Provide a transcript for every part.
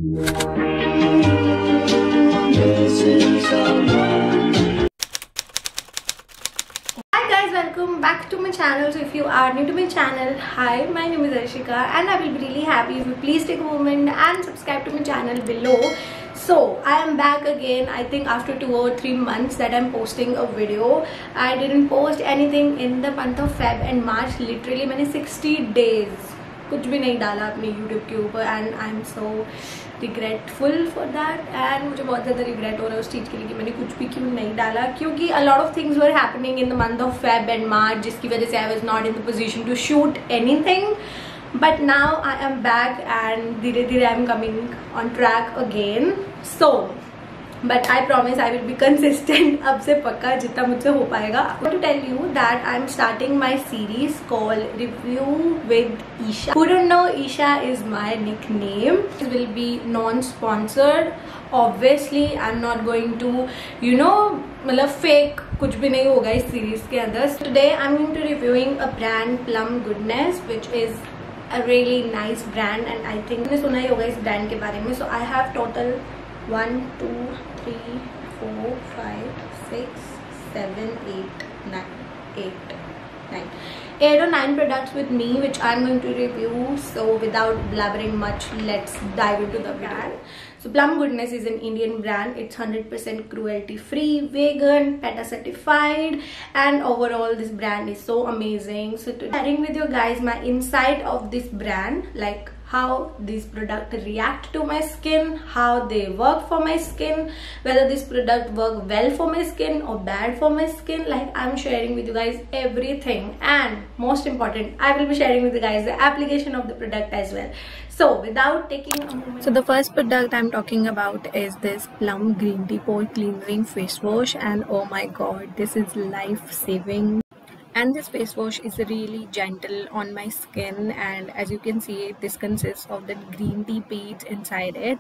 Hi guys, welcome back to my channel. So if you are new to my channel, hi, my name is Arshika and I will be really happy if you please take a moment and subscribe to my channel below. So I am back again, I think after 2 or 3 months that I'm posting a video. I didn't post anything in the month of Feb and March. Literally मैंने 60 days कुछ भी नहीं डाला अपने YouTube के ऊपर and I am so regretful for that. And मुझे बहुत ज़्यादा रिग्रेट हो रहा है उस चीज़ के लिए कि मैंने कुछ भी क्यों नहीं डाला, क्योंकि a lot of things were happening in the month of Feb and March, जिसकी वजह से I was not in the position to shoot anything. But now I am back and धीरे धीरे I am coming on track again. So but I promise I will be consistent अब से पक्का जितना मुझसे हो पाएगा. To tell you that I am starting my series call review with Isha. Who don't know, Isha is my nickname. It will be non-sponsored. Obviously I'm not going to मतलब fake कुछ भी नहीं होगा इस सीरीज के अंदर. Today I'm going to reviewing a brand Plum Goodness which is a really nice brand and I think आपने सुना ही होगा इस ब्रांड के बारे में. So I have total 1 2 3 4 5 6 7 8 9 8 or 9 products with me which I'm going to review. So without blabbering much, let's dive into the brand. So Plum Goodness is an Indian brand. It's 100% cruelty free, vegan, PETA certified, and overall this brand is so amazing. So to sharing with you guys my insight of this brand, like how these products react to my skin, how they work for my skin, whether this product work well for my skin or bad for my skin. Like I'm sharing with you guys everything, and most important, I will be sharing with you guys the application of the product as well. So without taking a moment, so the first product I'm talking about is this Plum Green Tea Pore Cleansing Face Wash, and oh my god, this is life saving. And this face wash is really gentle on my skin, and as you can see this consists of the green tea beads inside it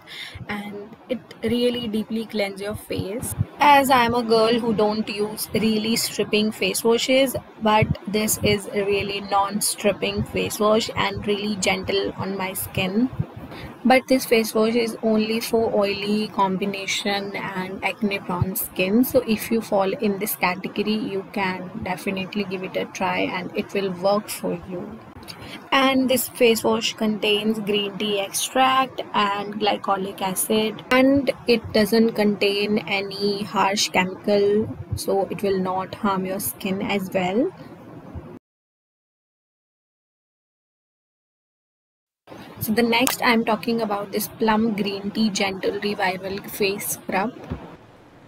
and it really deeply cleanses your face. As I am a girl who don't use really stripping face washes, but this is a really non-stripping face wash and really gentle on my skin. But this face wash is only for oily combination and acne prone skin. So if you fall in this category, you can definitely give it a try and it will work for you. And this face wash contains green tea extract and glycolic acid, and it doesn't contain any harsh chemical, so it will not harm your skin as well. So the next I'm talking about this Plum Green Tea Gentle Revival Face Scrub.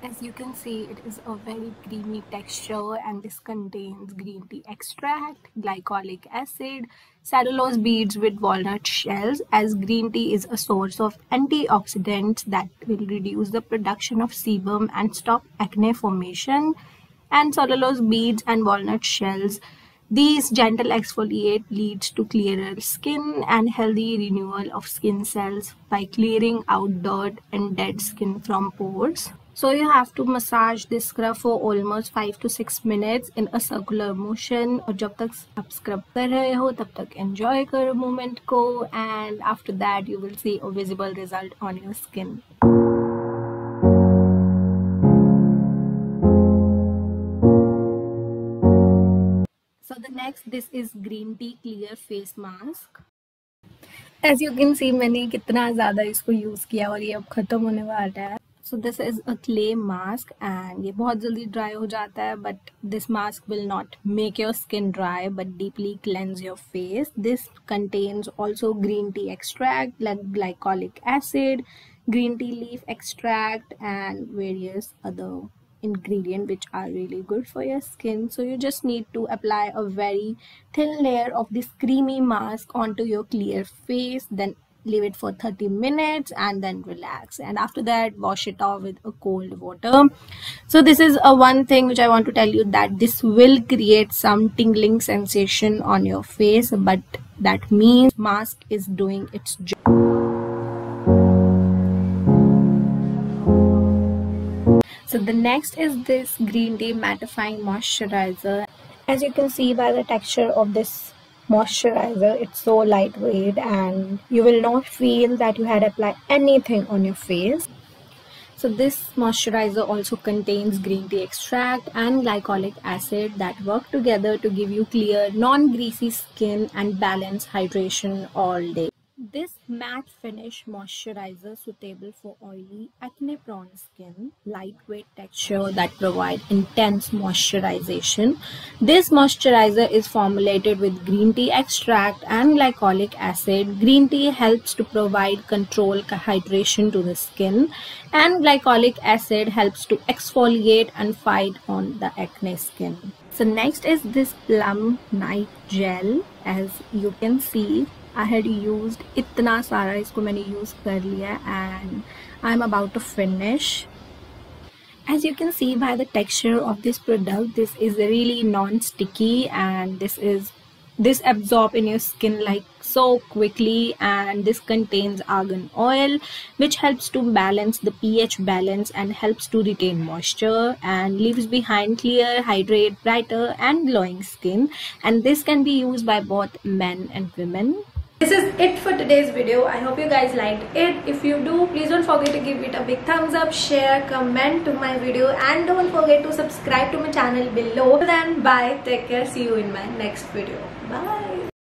As you can see, it is a very creamy texture and this contains green tea extract, glycolic acid, cellulose beads with walnut shells, as green tea is a source of antioxidants that will reduce the production of sebum and stop acne formation. And cellulose beads and walnut shells, these gentle exfoliate leads to clearer skin and healthy renewal of skin cells by clearing out dirt and dead skin from pores. So you have to massage this scrub for almost 5 to 6 minutes in a circular motion. और जब तक आप scrub कर रहे हो तब तक enjoy करो moment को, and after that you will see a visible result on your skin. So the next, this is green tea clear face mask. As you can see मैंने कितना ज़्यादा इसको यूज़ किया और ये अब ख़त्म होने वाला है. So this is a clay mask and ये बहुत जल्दी dry हो जाता है, but this mask will not make your skin dry but deeply cleanse your face. This contains also green tea extract, like glycolic acid, green tea leaf extract, and various other ingredient which are really good for your skin. So you just need to apply a very thin layer of this creamy mask onto your clear face, then leave it for 30 minutes and then relax, and after that wash it off with a cold water. So this is a one thing which I want to tell you, that this will create some tingling sensation on your face, but that means mask is doing its job. So the next is this green tea mattifying moisturizer. As you can see by the texture of this moisturizer. It's so lightweight and you will not feel that you had applied anything on your face. So this moisturizer also contains green tea extract and glycolic acid that work together to give you clear, non-greasy skin and balanced hydration all day. This matte finish moisturizer suitable for oily, acne-prone skin, lightweight texture that provide intense moisturization. This moisturizer is formulated with green tea extract and glycolic acid. Green tea helps to provide controlled hydration to the skin, and glycolic acid helps to exfoliate and fight on the acne skin. So next is this Plum Night Gel. As you can see, I had used इतना सारा, इसको मैंने use कर लिया and I'm about to finish. As you can see by the texture of this product, this is really non-sticky and this absorbs in your skin like so quickly, and this contains argan oil which helps to balance the pH balance and helps to retain moisture and leaves behind clear, hydrate, brighter and glowing skin, and this can be used by both men and women. This is it for today's video. I hope you guys liked it. If you do, please don't forget to give it a big thumbs up, share, comment to my video, and don't forget to subscribe to my channel below. Then bye, take care, see you in my next video. Bye.